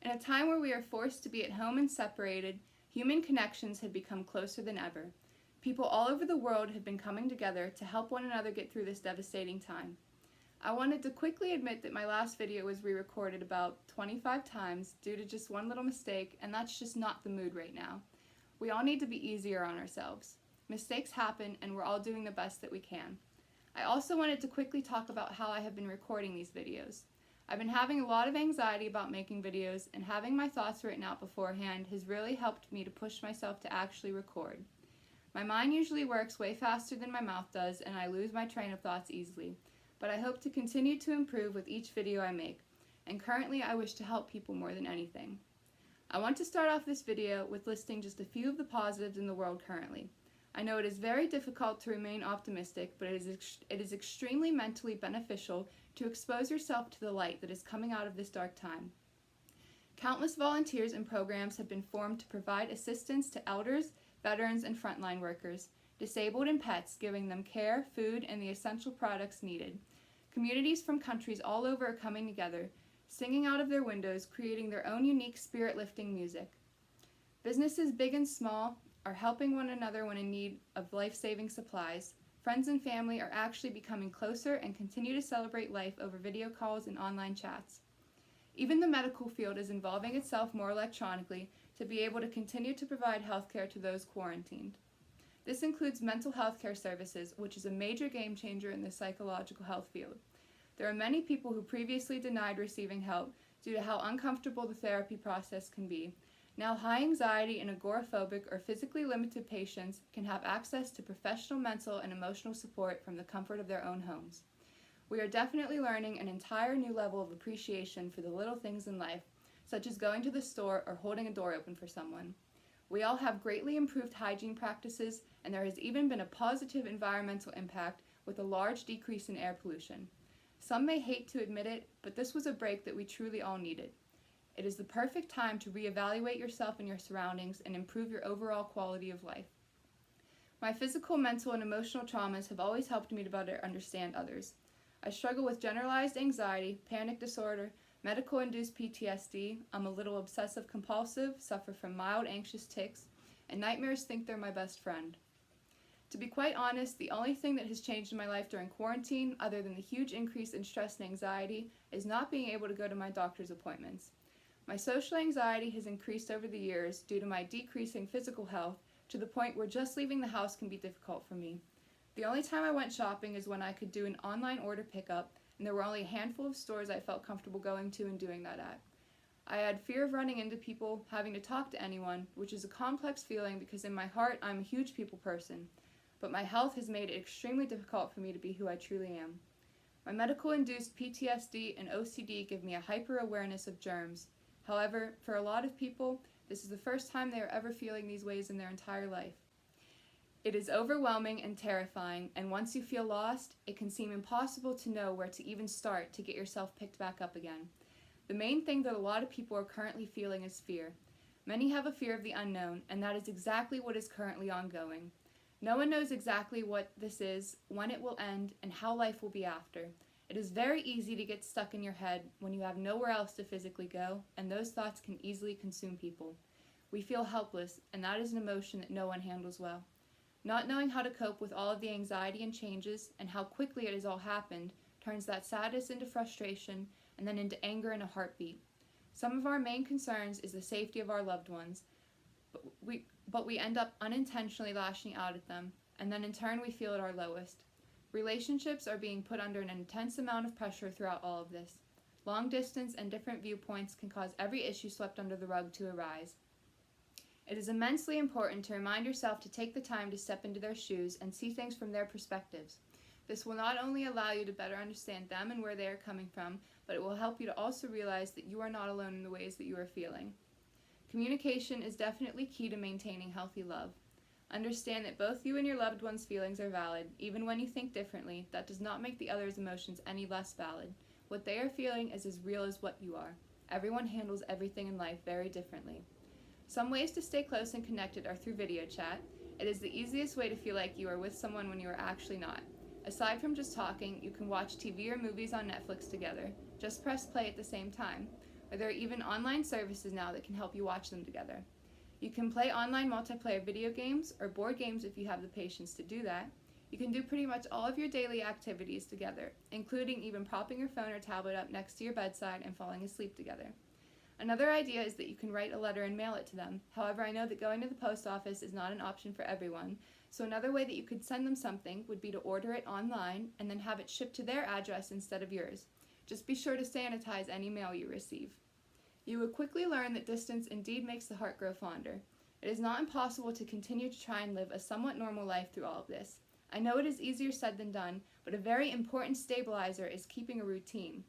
In a time where we are forced to be at home and separated, human connections have become closer than ever. People all over the world have been coming together to help one another get through this devastating time. I wanted to quickly admit that my last video was re-recorded about 25 times due to just one little mistake, and that's just not the mood right now. We all need to be easier on ourselves. Mistakes happen, and we're all doing the best that we can. I also wanted to quickly talk about how I have been recording these videos. I've been having a lot of anxiety about making videos, and having my thoughts written out beforehand has really helped me to push myself to actually record. My mind usually works way faster than my mouth does, and I lose my train of thoughts easily. But I hope to continue to improve with each video I make, and currently I wish to help people more than anything. I want to start off this video with listing just a few of the positives in the world currently. I know it is very difficult to remain optimistic, but it is extremely mentally beneficial to expose yourself to the light that is coming out of this dark time. Countless volunteers and programs have been formed to provide assistance to elders, veterans, and frontline workers, disabled and pets, giving them care, food, and the essential products needed. Communities from countries all over are coming together, singing out of their windows, creating their own unique spirit-lifting music. Businesses big and small are helping one another when in need of life-saving supplies. Friends and family are actually becoming closer and continue to celebrate life over video calls and online chats. Even the medical field is involving itself more electronically to be able to continue to provide healthcare to those quarantined. This includes mental health care services, which is a major game changer in the psychological health field. There are many people who previously denied receiving help due to how uncomfortable the therapy process can be. Now high anxiety and agoraphobic or physically limited patients can have access to professional mental and emotional support from the comfort of their own homes. We are definitely learning an entire new level of appreciation for the little things in life, such as going to the store or holding a door open for someone. We all have greatly improved hygiene practices, and there has even been a positive environmental impact with a large decrease in air pollution. Some may hate to admit it, but this was a break that we truly all needed. It is the perfect time to reevaluate yourself and your surroundings and improve your overall quality of life. My physical, mental, and emotional traumas have always helped me to better understand others. I struggle with generalized anxiety, panic disorder, medical-induced PTSD, I'm a little obsessive-compulsive, suffer from mild anxious tics, and nightmares think they're my best friend. To be quite honest, the only thing that has changed in my life during quarantine, other than the huge increase in stress and anxiety, is not being able to go to my doctor's appointments. My social anxiety has increased over the years due to my decreasing physical health to the point where just leaving the house can be difficult for me. The only time I went shopping is when I could do an online order pickup, and there were only a handful of stores I felt comfortable going to and doing that at. I had fear of running into people, having to talk to anyone, which is a complex feeling because in my heart I'm a huge people person, but my health has made it extremely difficult for me to be who I truly am. My medical-induced PTSD and OCD give me a hyper-awareness of germs. However, for a lot of people, this is the first time they are ever feeling these ways in their entire life. It is overwhelming and terrifying, and once you feel lost, it can seem impossible to know where to even start to get yourself picked back up again. The main thing that a lot of people are currently feeling is fear. Many have a fear of the unknown, and that is exactly what is currently ongoing. No one knows exactly what this is, when it will end, and how life will be after. It is very easy to get stuck in your head when you have nowhere else to physically go, and those thoughts can easily consume people. We feel helpless, and that is an emotion that no one handles well. Not knowing how to cope with all of the anxiety and changes, and how quickly it has all happened, turns that sadness into frustration, and then into anger in a heartbeat. Some of our main concerns is the safety of our loved ones, but we end up unintentionally lashing out at them, and then in turn we feel at our lowest. Relationships are being put under an intense amount of pressure throughout all of this. Long distance and different viewpoints can cause every issue swept under the rug to arise. It is immensely important to remind yourself to take the time to step into their shoes and see things from their perspectives. This will not only allow you to better understand them and where they are coming from, but it will help you to also realize that you are not alone in the ways that you are feeling. Communication is definitely key to maintaining healthy love. Understand that both you and your loved one's feelings are valid. Even when you think differently, that does not make the other's emotions any less valid. What they are feeling is as real as what you are. Everyone handles everything in life very differently. Some ways to stay close and connected are through video chat. It is the easiest way to feel like you are with someone when you are actually not. Aside from just talking, you can watch TV or movies on Netflix together. Just press play at the same time. or there are even online services now that can help you watch them together. You can play online multiplayer video games or board games if you have the patience to do that. You can do pretty much all of your daily activities together, including even propping your phone or tablet up next to your bedside and falling asleep together. Another idea is that you can write a letter and mail it to them. However, I know that going to the post office is not an option for everyone, so another way that you could send them something would be to order it online and then have it shipped to their address instead of yours. Just be sure to sanitize any mail you receive. You will quickly learn that distance indeed makes the heart grow fonder. It is not impossible to continue to try and live a somewhat normal life through all of this. I know it is easier said than done, but a very important stabilizer is keeping a routine.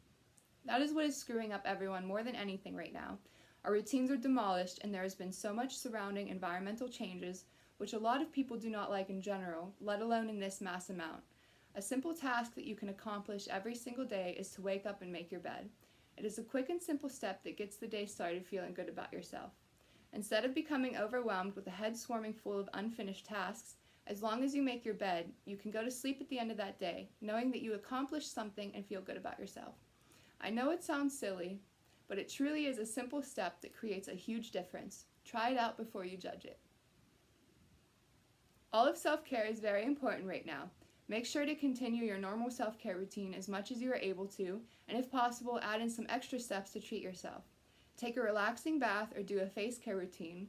That is what is screwing up everyone more than anything right now. Our routines are demolished, and there has been so much surrounding environmental changes, which a lot of people do not like in general, let alone in this mass amount. A simple task that you can accomplish every single day is to wake up and make your bed. It is a quick and simple step that gets the day started feeling good about yourself. Instead of becoming overwhelmed with a head swarming full of unfinished tasks, as long as you make your bed, you can go to sleep at the end of that day, knowing that you accomplished something and feel good about yourself. I know it sounds silly, but it truly is a simple step that creates a huge difference. Try it out before you judge it. All of self-care is very important right now. Make sure to continue your normal self-care routine as much as you are able to, and if possible, add in some extra steps to treat yourself. Take a relaxing bath or do a face care routine.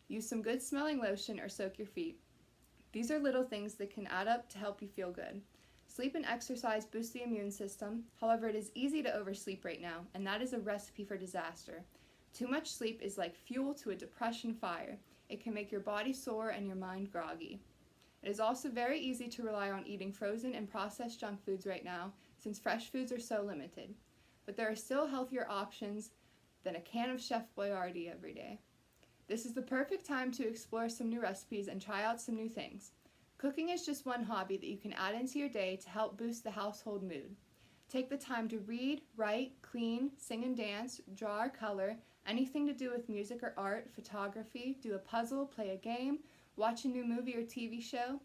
Use some good smelling lotion or soak your feet. These are little things that can add up to help you feel good. Sleep and exercise boost the immune system. However, it is easy to oversleep right now, and that is a recipe for disaster. Too much sleep is like fuel to a depression fire. It can make your body sore and your mind groggy. It is also very easy to rely on eating frozen and processed junk foods right now, since fresh foods are so limited. But there are still healthier options than a can of Chef Boyardee every day. This is the perfect time to explore some new recipes and try out some new things. Cooking is just one hobby that you can add into your day to help boost the household mood. Take the time to read, write, clean, sing and dance, draw or color, anything to do with music or art, photography, do a puzzle, play a game, watch a new movie or TV show.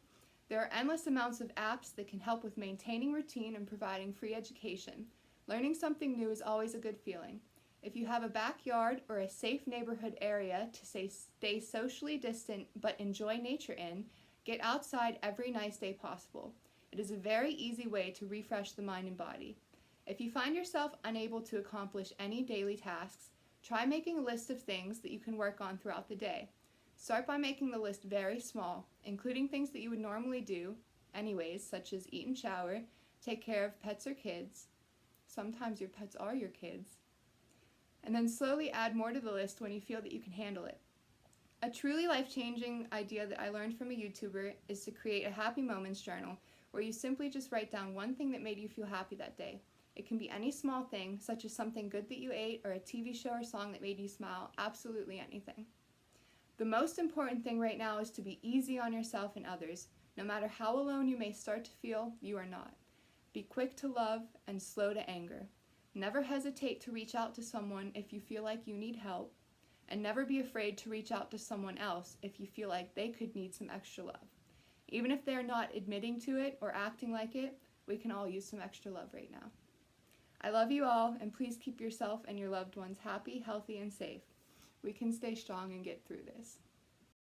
There are endless amounts of apps that can help with maintaining routine and providing free education. Learning something new is always a good feeling. If you have a backyard or a safe neighborhood area to stay socially distant but enjoy nature in, get outside every nice day possible. It is a very easy way to refresh the mind and body. If you find yourself unable to accomplish any daily tasks, try making a list of things that you can work on throughout the day. Start by making the list very small, including things that you would normally do anyways, such as eat and shower, take care of pets or kids. Sometimes your pets are your kids. And then slowly add more to the list when you feel that you can handle it. A truly life-changing idea that I learned from a YouTuber is to create a happy moments journal where you simply just write down one thing that made you feel happy that day. It can be any small thing, such as something good that you ate or a TV show or song that made you smile, absolutely anything. The most important thing right now is to be easy on yourself and others. No matter how alone you may start to feel, you are not. Be quick to love and slow to anger. Never hesitate to reach out to someone if you feel like you need help. And never be afraid to reach out to someone else if you feel like they could need some extra love. Even if they're not admitting to it or acting like it, we can all use some extra love right now. I love you all, and please keep yourself and your loved ones happy, healthy, and safe. We can stay strong and get through this.